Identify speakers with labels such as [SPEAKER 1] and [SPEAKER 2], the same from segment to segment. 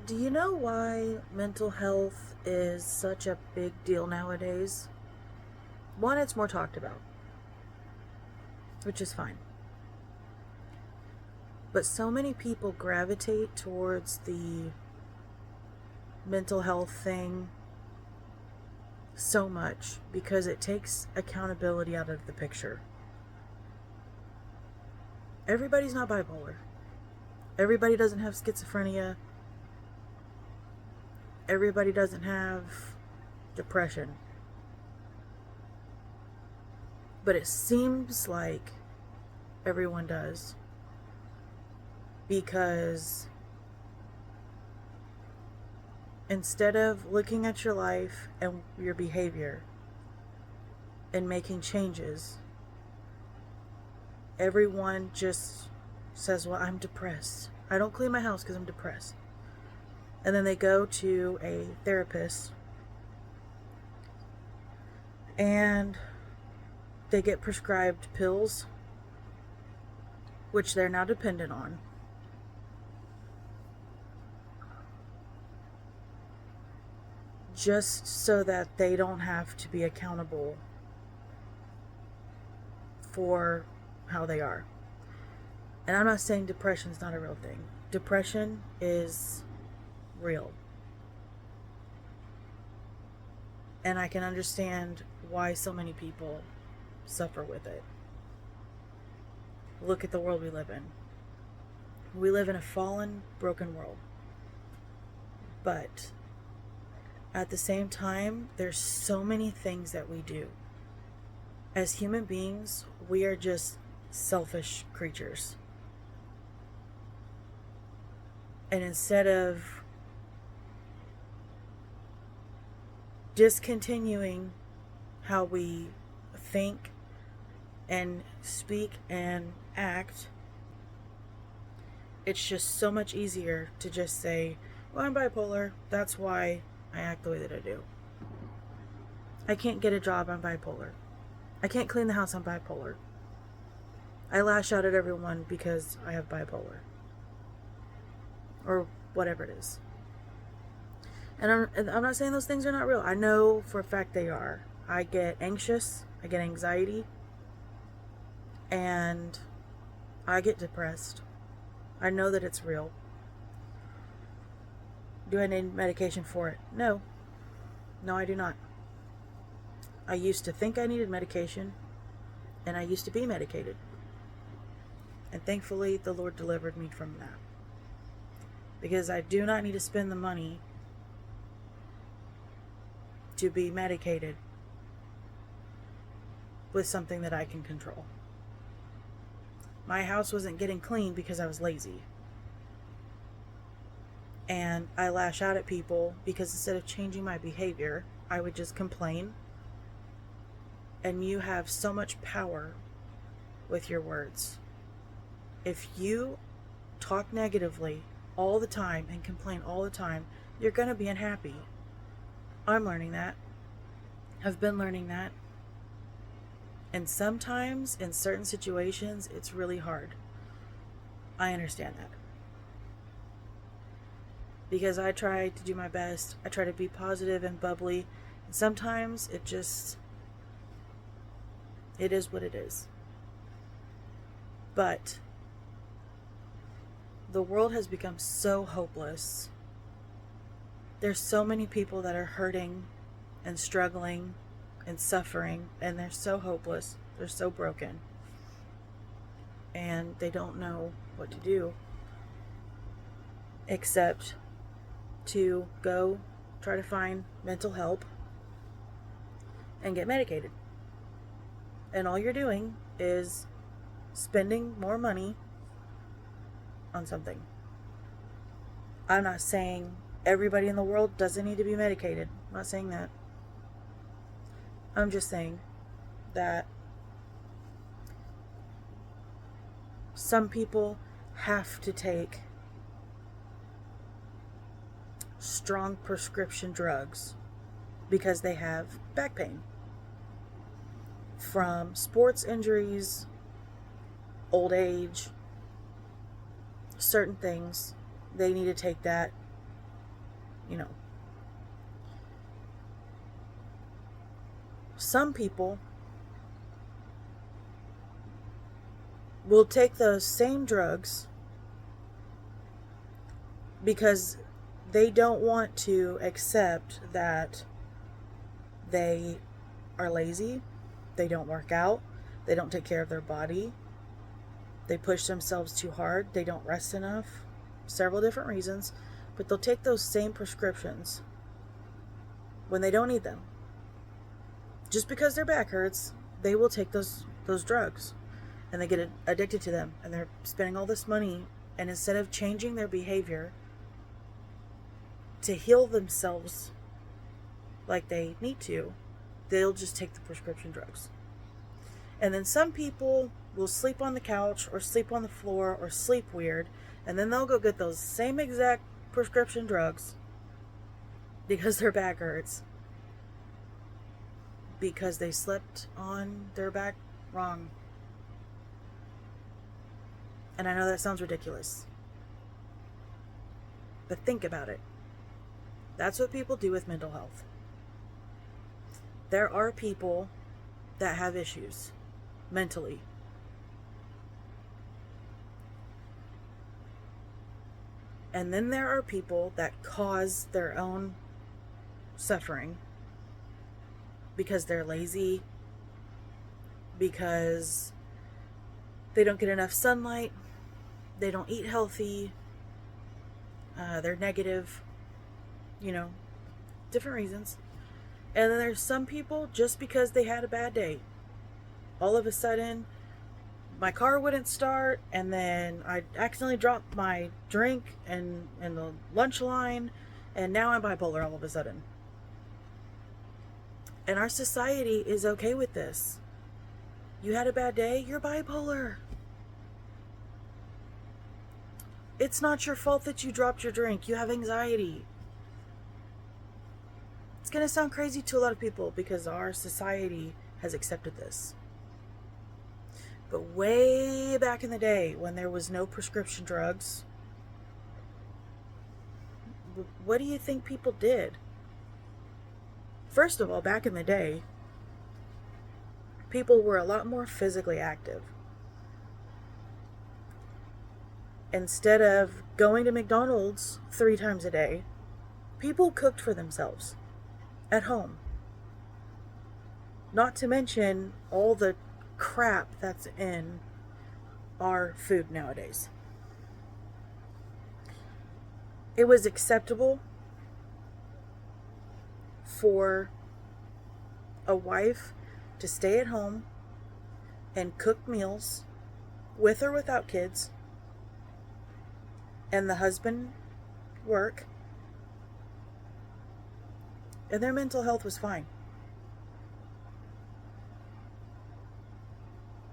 [SPEAKER 1] Do you know why mental health is such a big deal nowadays? One, it's more talked about, which is fine. But so many people gravitate towards the mental health thing so much because it takes accountability out of the picture. Everybody's not bipolar. Everybody doesn't have schizophrenia. Everybody doesn't have depression. But it seems like everyone does. Because instead of looking at your life and your behavior and making changes, everyone just says, well, I'm depressed. I don't clean my house because I'm depressed. And then they go to a therapist and they get prescribed pills, which they're now dependent on. Just so that they don't have to be accountable for how they are. And I'm not saying depression is not a real thing. Depression is real. And I can understand why so many people suffer with it. Look at the world we live in. We live in a fallen, broken world. But at the same time, there's so many things that we do. As human beings, we are just selfish creatures. And instead of discontinuing how we think and speak and act, it's just so much easier to just say, well, I'm bipolar, that's why I act the way that I do. I can't get a job, I'm bipolar. I can't clean the house, I'm bipolar. I lash out at everyone because I have bipolar. Or whatever it is. And I'm not saying those things are not real. I know for a fact they are. I get anxious, I get anxiety, and I get depressed. I know that it's real. Do I need medication for it? No. No, I do not. I used to think I needed medication, and I used to be medicated. And thankfully, the Lord delivered me from that. Because I do not need to spend the money to be medicated with something that I can control. My house wasn't getting clean because I was lazy. And I lash out at people because instead of changing my behavior, I would just complain. And you have so much power with your words. If you talk negatively all the time and complain all the time, you're going to be unhappy. I'm learning that. I've been learning that. And sometimes, in certain situations, it's really hard. I understand that. Because I try to do my best. I try to be positive and bubbly. And sometimes it is what it is. But the world has become so hopeless. There's so many people that are hurting and struggling and suffering, and they're so hopeless. They're so broken. And they don't know what to do except to go try to find mental help and get medicated. And all you're doing is spending more money on something. I'm not saying everybody in the world doesn't need to be medicated. I'm not saying that. I'm just saying that some people have to take strong prescription drugs because they have back pain from sports injuries, old age, certain things. They need to take that Some people will take those same drugs because they don't want to accept that they are lazy, they don't work out, they don't take care of their body, they push themselves too hard, they don't rest enough, several different reasons, but they'll take those same prescriptions when they don't need them. Just because their back hurts, they will take those drugs, and they get addicted to them, and they're spending all this money, and instead of changing their behavior to heal themselves like they need to, they'll just take the prescription drugs. And then some people will sleep on the couch or sleep on the floor or sleep weird, and then they'll go get those same exact prescription drugs because their back hurts, because they slept on their back wrong. And I know that sounds ridiculous, but think about it. That's what people do with mental health. There are people that have issues mentally. And then there are people that cause their own suffering because they're lazy, because they don't get enough sunlight, they don't eat healthy, they're negative, different reasons. And then there's some people, just because they had a bad day, all of a sudden my car wouldn't start, and then I accidentally dropped my drink in the lunch line, and now I'm bipolar all of a sudden. And our society is okay with this. You had a bad day, you're bipolar. It's not your fault that you dropped your drink. You have anxiety. It's going to sound crazy to a lot of people because our society has accepted this. But way back in the day, when there was no prescription drugs, what do you think people did? First of all, back in the day, people were a lot more physically active. Instead of going to McDonald's 3 times a day, people cooked for themselves at home. Not to mention all the crap that's in our food nowadays. It was acceptable for a wife to stay at home and cook meals with or without kids, and the husband work, and their mental health was fine.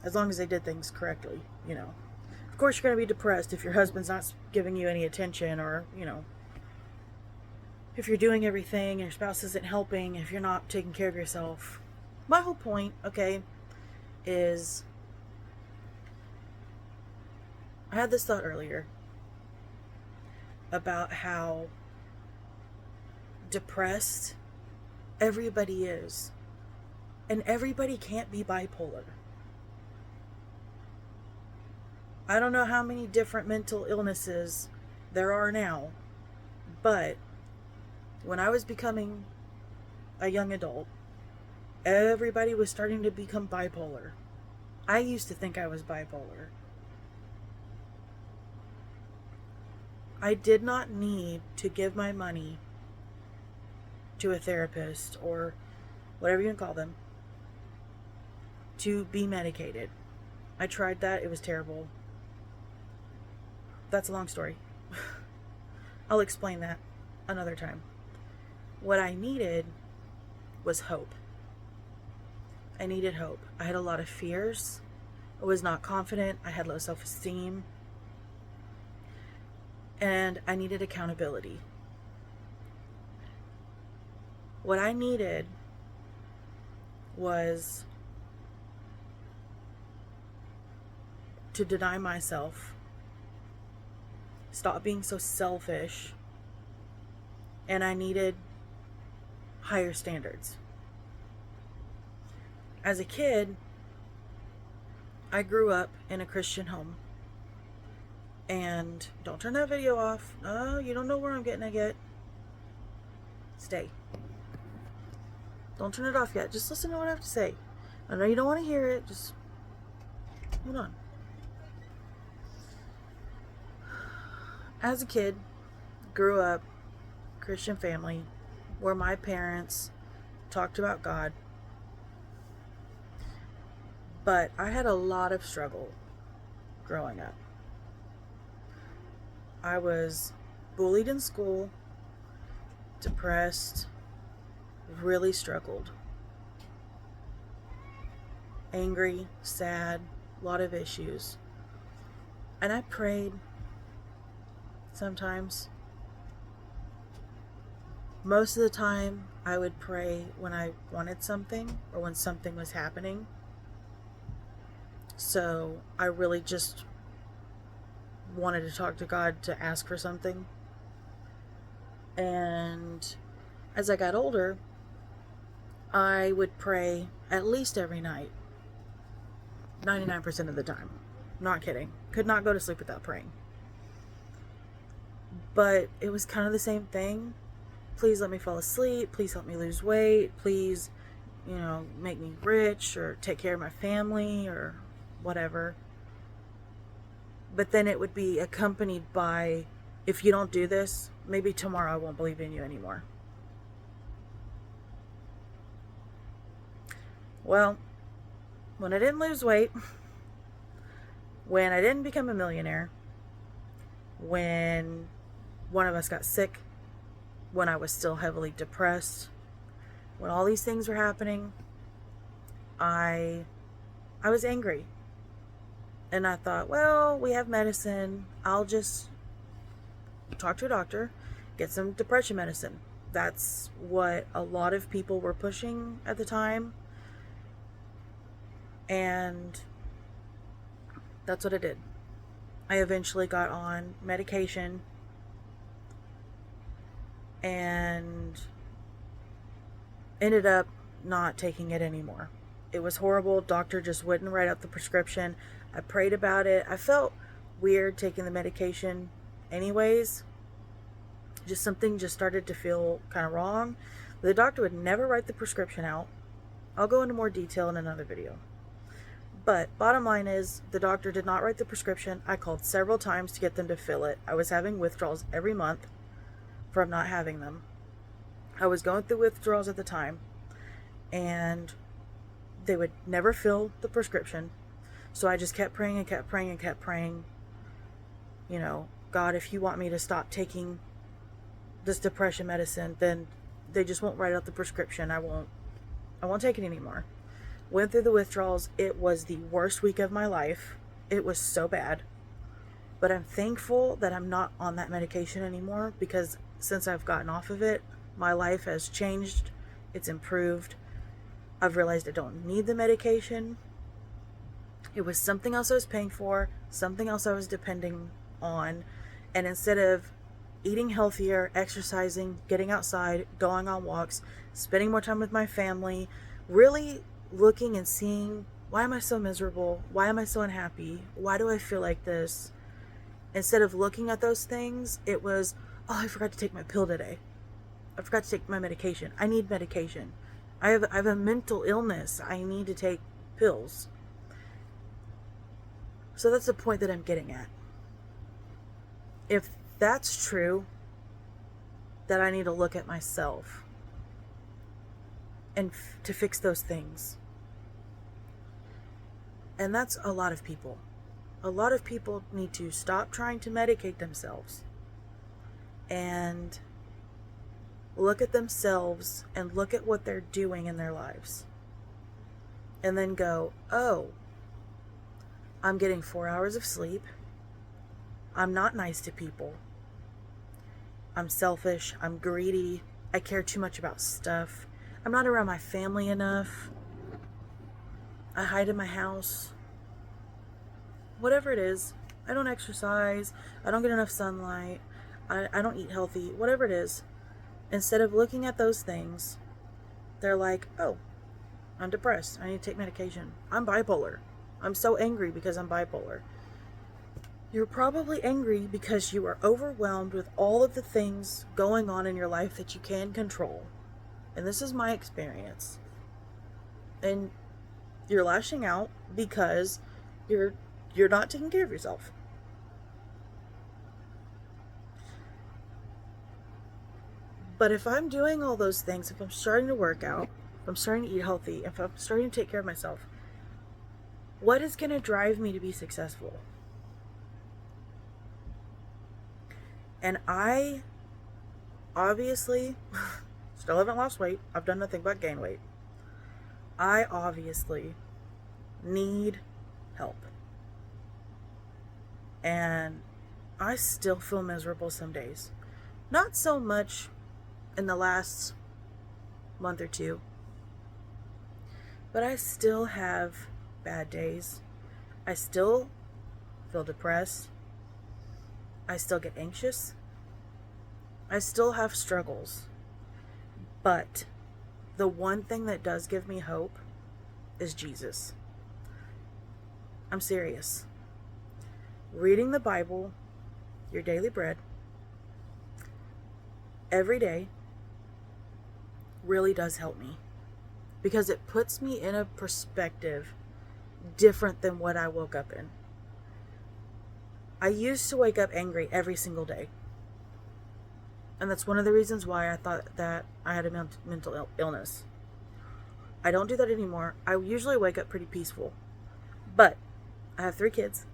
[SPEAKER 1] As long as they did things correctly, Of course, you're going to be depressed if your husband's not giving you any attention, or, if you're doing everything and your spouse isn't helping, if you're not taking care of yourself. My whole point, is I had this thought earlier about how depressed everybody is, and everybody can't be bipolar. I don't know how many different mental illnesses there are now, but when I was becoming a young adult, everybody was starting to become bipolar. I used to think I was bipolar. I did not need to give my money to a therapist, or whatever you can call them, to be medicated. I tried that. It was terrible. That's a long story. I'll explain that another time. What I needed was hope. I needed hope. I had a lot of fears. I was not confident. I had low self-esteem. And I needed accountability. What I needed was to deny myself, stop being so selfish, and I needed higher standards. As a kid, I grew up in a Christian home. And don't turn that video off. Oh, you don't know where I'm getting it yet. Stay. Don't turn it off yet. Just listen to what I have to say. I know you don't want to hear it. Just hold on. As a kid, grew up Christian family where my parents talked about God. But I had a lot of struggle growing up. I was bullied in school, depressed, really struggled. Angry, sad, a lot of issues. And I prayed sometimes. Most of the time, I would pray when I wanted something or when something was happening. So I really just wanted to talk to God to ask for something. And as I got older, I would pray at least every night. 99% of the time. Not kidding. Could not go to sleep without praying. But it was kind of the same thing. Please let me fall asleep. Please help me lose weight. Please, make me rich or take care of my family or whatever. But then it would be accompanied by, if you don't do this, maybe tomorrow I won't believe in you anymore. Well, when I didn't lose weight, when I didn't become a millionaire, when one of us got sick, when I was still heavily depressed, when all these things were happening, I was angry. And I thought, well, we have medicine. I'll just talk to a doctor, get some depression medicine. That's what a lot of people were pushing at the time. And that's what I did. I eventually got on medication and ended up not taking it anymore. It was horrible. Doctor just wouldn't write out the prescription. I prayed about it. I felt weird taking the medication anyways. Something started to feel kind of wrong. The doctor would never write the prescription out. I'll go into more detail in another video. But bottom line is, the doctor did not write the prescription. I called several times to get them to fill it. I was having withdrawals every month from not having them. I was going through withdrawals at the time, and they would never fill the prescription. So I just kept praying and kept praying and kept praying. God, if you want me to stop taking this depression medicine, then they just won't write out the prescription. I won't take it anymore. Went through the withdrawals. It was the worst week of my life. It was so bad. But I'm thankful that I'm not on that medication anymore, because since I've gotten off of it, my life has changed. It's improved. I've realized I don't need the medication. It was something else I was paying for, something else I was depending on. And instead of eating healthier, exercising, getting outside, going on walks, spending more time with my family, really looking and seeing, why am I so miserable? Why am I so unhappy? Why do I feel like this? Instead of looking at those things, it was, oh, I forgot to take my pill today. I forgot to take my medication. I need medication. I have a mental illness. I need to take pills. So that's the point that I'm getting at. If that's true, that I need to look at myself and to fix those things. And that's a lot of people. A lot of people need to stop trying to medicate themselves and look at themselves and look at what they're doing in their lives. And then go, oh, I'm getting 4 hours of sleep. I'm not nice to people. I'm selfish. I'm greedy. I care too much about stuff. I'm not around my family enough. I hide in my house. Whatever it is. I don't exercise. I don't get enough sunlight. I don't eat healthy. Whatever it is. Instead of looking at those things, they're like, oh, I'm depressed. I need to take medication. I'm bipolar. I'm so angry because I'm bipolar. You're probably angry because you are overwhelmed with all of the things going on in your life that you can control. And this is my experience. And you're lashing out because you're not taking care of yourself. But if I'm doing all those things, if I'm starting to work out, if I'm starting to eat healthy, if I'm starting to take care of myself, what is going to drive me to be successful? And I obviously still haven't lost weight. I've done nothing but gain weight. I obviously need help. And I still feel miserable some days. Not so much in the last month or two, but I still have bad days. I still feel depressed. I still get anxious. I still have struggles. But the one thing that does give me hope is Jesus. I'm serious. Reading the Bible, your daily bread, every day really does help me, because it puts me in a perspective different than what I woke up in. I used to wake up angry every single day. And that's one of the reasons why I thought that I had a mental illness. I don't do that anymore. I usually wake up pretty peaceful. But I have 3 kids.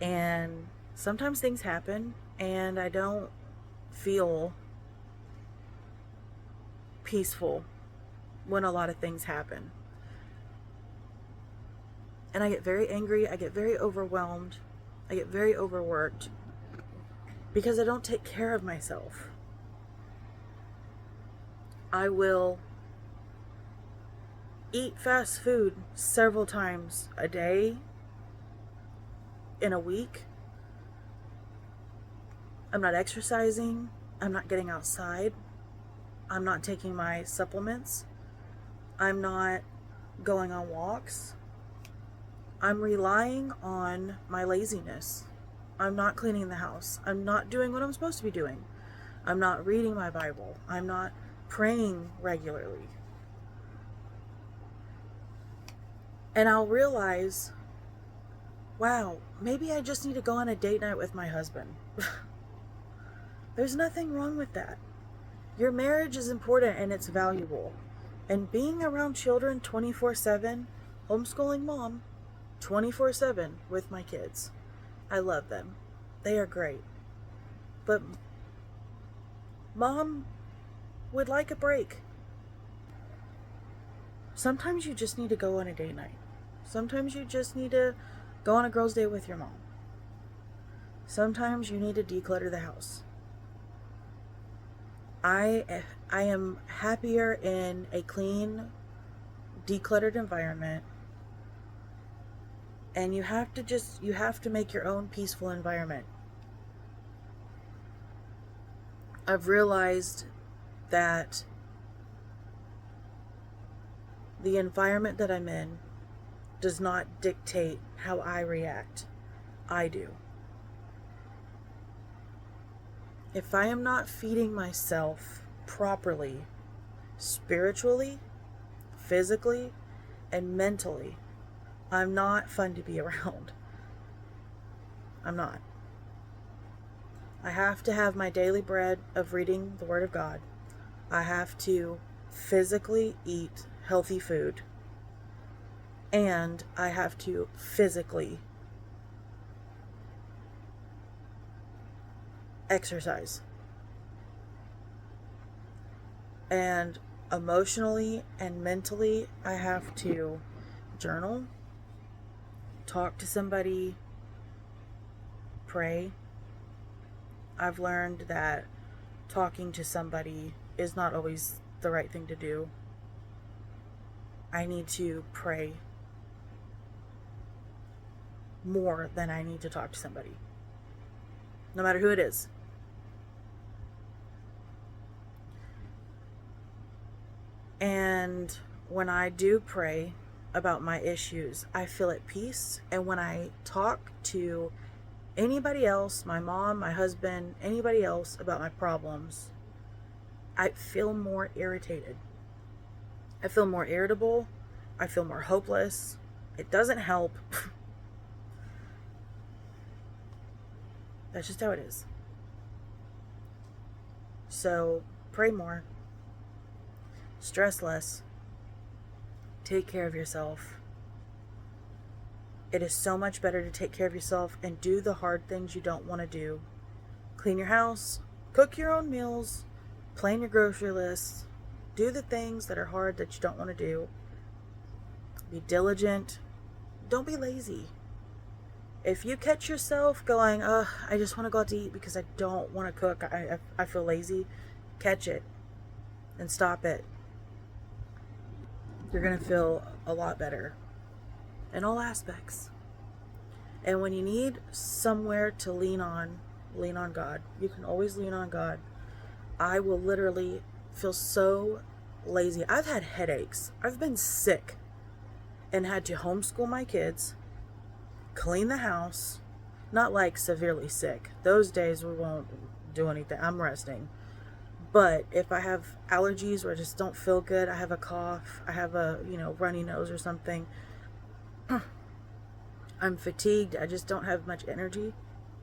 [SPEAKER 1] And sometimes things happen and I don't feel peaceful when a lot of things happen. And I get very angry. I get very overwhelmed. I get very overworked because I don't take care of myself. I will eat fast food several times a day, in a week. I'm not exercising. I'm not getting outside. I'm not taking my supplements. I'm not going on walks. I'm relying on my laziness. I'm not cleaning the house. I'm not doing what I'm supposed to be doing. I'm not reading my Bible. I'm not praying regularly. And I'll realize, wow, maybe I just need to go on a date night with my husband. There's nothing wrong with that. Your marriage is important and it's valuable. And being around children 24/7, homeschooling mom, 24/7 with my kids. I love them. They are great. But mom would like a break. Sometimes you just need to go on a date night. Sometimes you just need to go on a girls' day with your mom. Sometimes you need to declutter the house. I am happier in a clean, decluttered environment. And you have to make your own peaceful environment. I've realized that the environment that I'm in does not dictate how I react. I do. If I am not feeding myself properly, spiritually, physically, and mentally, I'm not fun to be around. I'm not. I have to have my daily bread of reading the Word of God. I have to physically eat healthy food. And I have to physically exercise. And emotionally and mentally, I have to journal, talk to somebody, pray. I've learned that talking to somebody is not always the right thing to do. I need to pray more than I need to talk to somebody, no matter who it is. And when I do pray about my issues, I feel at peace. And when I talk to anybody else, my mom, my husband, anybody else about my problems, I feel more irritated. I feel more irritable. I feel more hopeless. It doesn't help. That's just how it is. So pray more. Stress less. Take care of yourself. It is so much better to take care of yourself and do the hard things you don't want to do. Clean your house, cook your own meals, plan your grocery list, do the things that are hard that you don't want to do. Be diligent. Don't be lazy. If you catch yourself going, I just want to go out to eat because I don't want to cook, I feel lazy, catch it and stop it. You're going to feel a lot better in all aspects. And when you need somewhere to lean on God. You can always lean on God. I will literally feel so lazy. I've had headaches. I've been sick and had to homeschool my kids, clean the house, not like severely sick. Those days we won't do anything. I'm resting. But if I have allergies or I just don't feel good, I have a cough, I have a, runny nose or something, I'm fatigued, I just don't have much energy,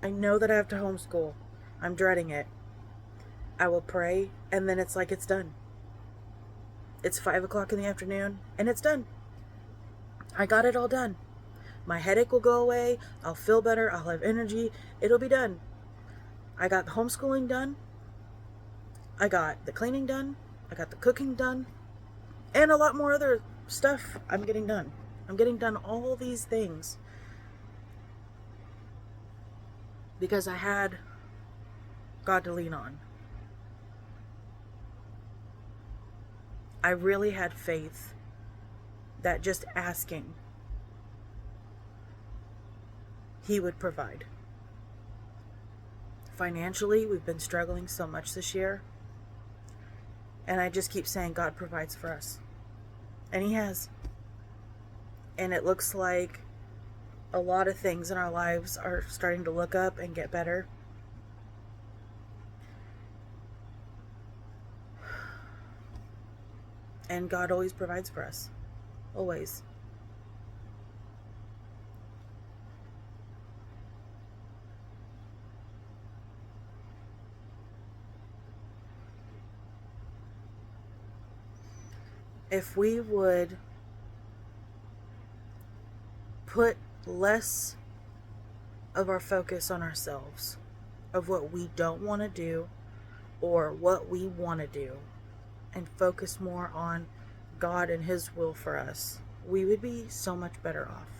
[SPEAKER 1] I know that I have to homeschool. I'm dreading it. I will pray, and then it's like it's done. It's 5 o'clock in the afternoon, and it's done. I got it all done. My headache will go away, I'll feel better, I'll have energy, it'll be done. I got the homeschooling done. I got the cleaning done. I got the cooking done. And a lot more other stuff I'm getting done. I'm getting done all these things because I had God to lean on. I really had faith that just asking, He would provide. Financially, we've been struggling so much this year. And I just keep saying God provides for us. And He has. And it looks like a lot of things in our lives are starting to look up and get better. And God always provides for us. Always. If we would put less of our focus on ourselves, of what we don't want to do or what we want to do, and focus more on God and His will for us, we would be so much better off.